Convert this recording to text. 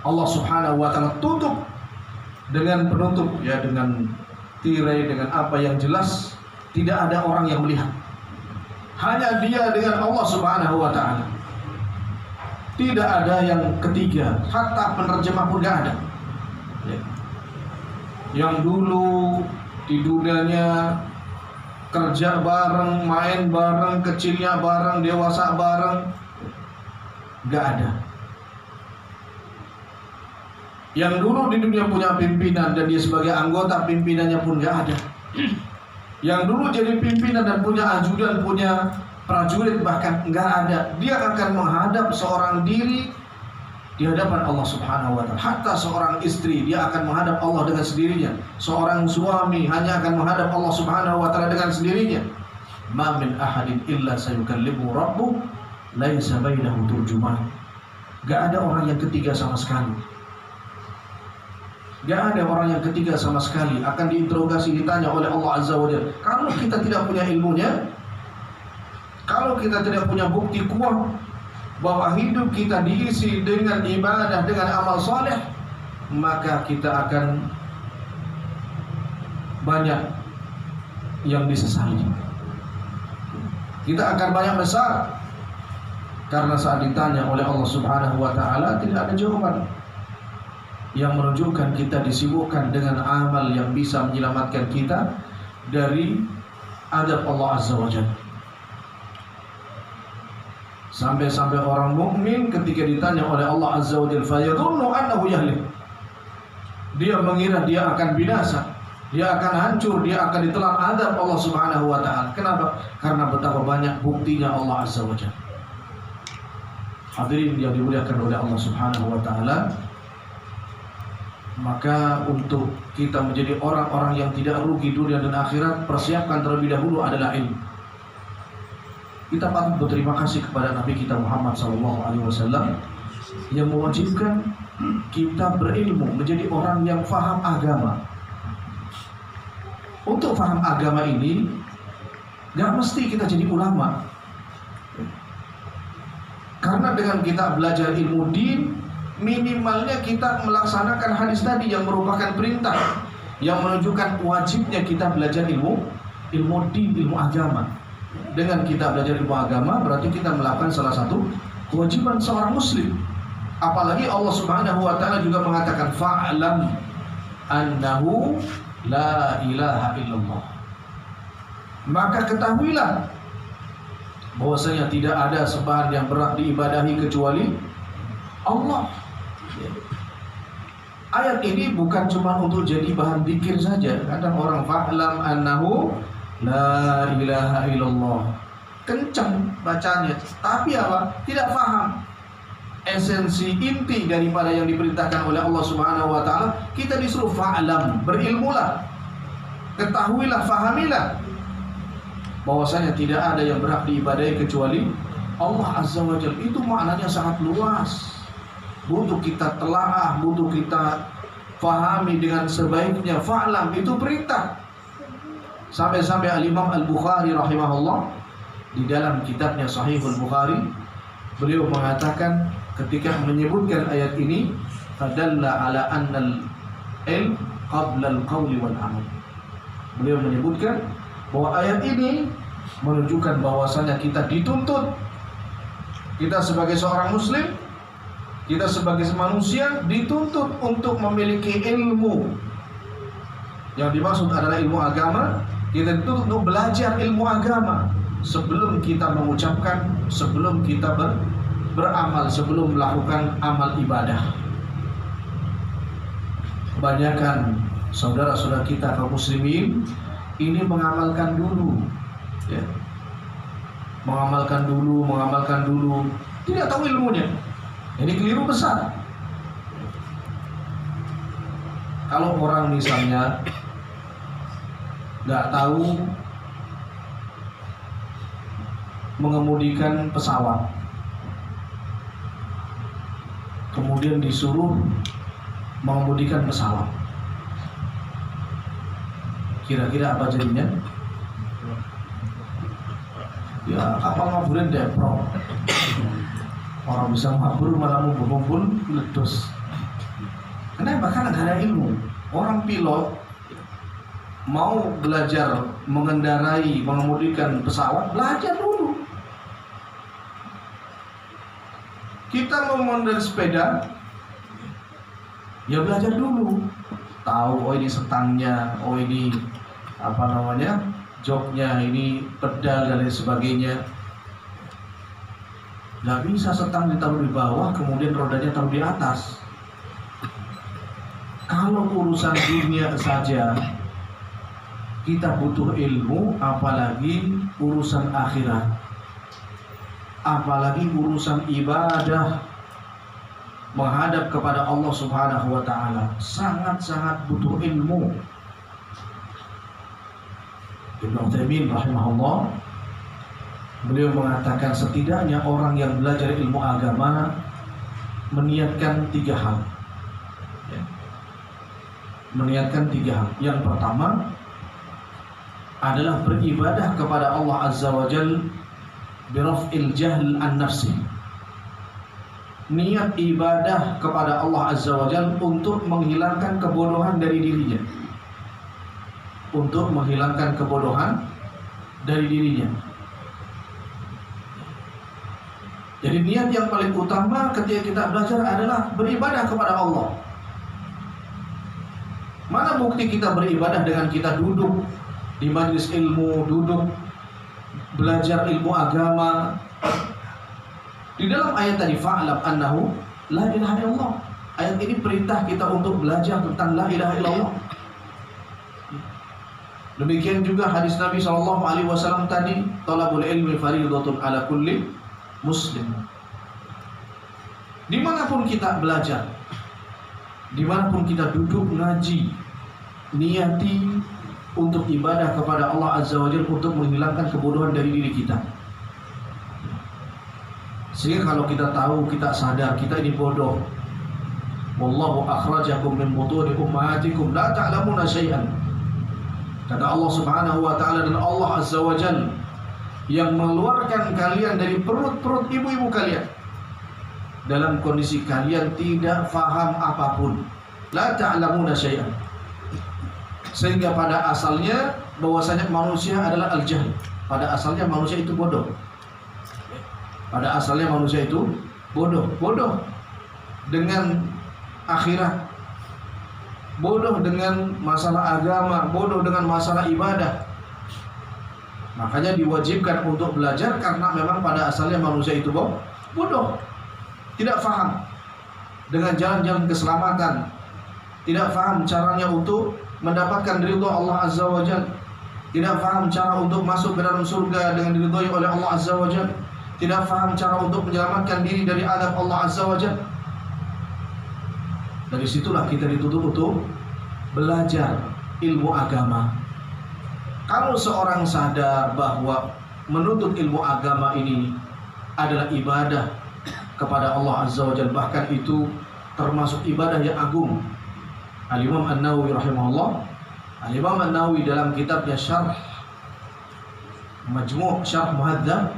Allah Subhanahu wa taala tutup dengan penutup, ya, dengan tirai, dengan apa yang jelas, tidak ada orang yang melihat. Hanya dia dengan Allah Subhanahu wa taala. Tidak ada yang ketiga, hatta penerjemah pun gak ada. Ya. Yang dulu di dunianya kerja bareng, main bareng, kecilnya bareng, dewasa bareng, gak ada. Yang dulu di dunia punya pimpinan dan dia sebagai anggota pimpinannya pun gak ada. Yang dulu jadi pimpinan dan punya ajudan, punya prajurit bahkan nggak ada. Dia akan menghadap seorang diri di hadapan Allah Subhanahu wa taala. Hatta seorang istri dia akan menghadap Allah dengan sendirinya. Seorang suami hanya akan menghadap Allah Subhanahu wa taala dengan sendirinya. Ma min ahadin illa sayukallimu rabbuh laisa bainahu turjuman. Gak ada orang yang ketiga sama sekali. Gak ada orang yang ketiga sama sekali akan diinterogasi, ditanya oleh Allah Azza wa Jalla. Kalau kita tidak punya ilmunya, kalau kita tidak punya bukti kuat bahwa hidup kita diisi dengan ibadah, dengan amal soleh, maka kita akan banyak yang disesali. Kita akan banyak besar karena saat ditanya oleh Allah Subhanahu wa taala tidak ada jawaban yang menunjukkan kita disibukkan dengan amal yang bisa menyelamatkan kita dari azab Allah Azza wa Jalla. Sampai-sampai orang mukmin ketika ditanya oleh Allah Azza wa Jalla, fayadhunnu annahu yahlik. Dia mengira dia akan binasa, dia akan hancur, dia akan ditelan azab Allah Subhanahu wa taala. Kenapa? Karena betapa banyak buktinya Allah Azza wa Jalla. Hadirin yang dimuliakan oleh Allah Subhanahu wa taala, maka untuk kita menjadi orang-orang yang tidak rugi dunia dan akhirat, persiapkan terlebih dahulu adalah ilmu. Kita patut berterima kasih kepada Nabi kita Muhammad SAW yang mewajibkan kita berilmu, menjadi orang yang faham agama. Untuk faham agama ini gak mesti kita jadi ulama, karena dengan kita belajar ilmu din, minimalnya kita melaksanakan hadis tadi yang merupakan perintah yang menunjukkan wajibnya kita belajar ilmu din, ilmu agama. Dengan kita belajar ilmu agama berarti kita melakukan salah satu kewajiban seorang muslim. Apalagi Allah Subhanahu wa taala juga mengatakan fa'lam annahu la ilaha illallah. Maka ketahuilah bahwasanya tidak ada sembahan yang berhak diibadahi kecuali Allah. Ayat ini bukan cuma untuk jadi bahan zikir saja. Kadang orang fa'lam annahu la ilaha illallah, kencang bacanya, tapi apa? Tidak paham esensi inti daripada yang diperintahkan oleh Allah Subhanahu wa taala. Kita disuruh fa'lam, berilmulah, ketahuilah, fahamilah bahwasanya tidak ada yang berhak diibadahi kecuali Allah Azza wa Jalla. Itu maknanya sangat luas, butuh kita telaah, butuh kita fahami dengan sebaiknya. Fa'lam itu perintah. Sampai-sampai Al-Imam Al-Bukhari rahimahullah di dalam kitabnya Sahihul Bukhari, beliau mengatakan ketika menyebutkan ayat ini, fadalla ala annal ilm qabla al-qawli wal amal. Beliau menyebutkan bahwa ayat ini menunjukkan bahwasanya kita dituntut, kita sebagai seorang muslim, kita sebagai manusia dituntut untuk memiliki ilmu. Yang dimaksud adalah ilmu agama. Kita dituntut untuk belajar ilmu agama sebelum kita mengucapkan, sebelum kita beramal, sebelum melakukan amal ibadah. Kebanyakan saudara-saudara kita kaum muslimin ini mengamalkan dulu, ya. Mengamalkan dulu, tidak tahu ilmunya. Ini keliru besar. Kalau orang misalnya nggak tahu mengemudikan pesawat, kemudian disuruh mengemudikan pesawat, kira-kira apa jadinya? Ya kapal maburin deprok. Orang bisa mabur malah ngumpul meledos. Kenapa? Karena nggak ada ilmu. Orang pilot mau belajar mengendarai, mengemudikan pesawat, belajar dulu. Kita mau mengendarai sepeda, ya belajar dulu. Tahu, oh ini setangnya, oh ini joknya, ini pedal dan lain sebagainya. Gak bisa setang ditaruh di bawah, kemudian rodanya taruh di atas. Kalau urusan dunia saja kita butuh ilmu, apalagi urusan akhirat, apalagi urusan ibadah menghadap kepada Allah Subhanahu wa Ta'ala, sangat-sangat butuh ilmu. Ibnu Utsaimin rahimahullah, beliau mengatakan setidaknya orang yang belajar ilmu agama meniatkan 3 hal. Meniatkan 3 hal. Yang pertama adalah beribadah kepada Allah Azza wa Jalla biraf'il jahl an nafsi. Niat ibadah kepada Allah Azza wa Jalla untuk menghilangkan kebodohan dari dirinya. Untuk menghilangkan kebodohan dari dirinya. Jadi niat yang paling utama ketika kita belajar adalah beribadah kepada Allah. Mana bukti kita beribadah dengan kita duduk di majelis ilmu, duduk belajar ilmu agama? Di dalam ayat tadi, fa'lam annahu la ilaha illallah. Ayat ini perintah kita untuk belajar tentang la ilaha illallah. Demikian juga hadis Nabi SAW tadi, talabul ilmi fariidatun ala kulli muslim. Dimanapun kita belajar, dimanapun kita duduk ngaji, niati untuk ibadah kepada Allah Azza wa Jalla, untuk menghilangkan kebodohan dari diri kita. Sehingga kalau kita tahu, kita sadar kita ini bodoh. Wallahu akhrajakum min butuni ummahatikum la ta'lamuna syai'an. Kata Allah Subhanahu wa Ta'ala, dan Allah Azza wa Jalla yang mengeluarkan kalian dari perut-perut ibu-ibu kalian dalam kondisi kalian tidak faham apapun. La ta'lamuna syai'an. Sehingga pada asalnya bahwasanya manusia adalah al-jahl. Pada asalnya manusia itu bodoh. Pada asalnya manusia itu bodoh. Bodoh dengan akhirat, bodoh dengan masalah agama, bodoh dengan masalah ibadah. Makanya diwajibkan untuk belajar, karena memang pada asalnya manusia itu bodoh, tidak faham dengan jalan-jalan keselamatan, tidak faham caranya untuk mendapatkan ridha Allah Azza wa Jalla, tidak faham cara untuk masuk ke dalam surga dengan diridhai oleh Allah Azza wa Jalla, tidak faham cara untuk menyelamatkan diri dari azab Allah Azza wa Jalla. Dari situlah kita dituntut untuk belajar ilmu agama. Kalau seorang sadar bahwa menuntut ilmu agama ini adalah ibadah kepada Allah Azza wa Jalla, bahkan itu termasuk ibadah yang agung. Al-Imam An-Nawawi rahimahullah, Al-Imam An-Nawawi dalam kitabnya Syarh Majmu' Syarh Muhadzab,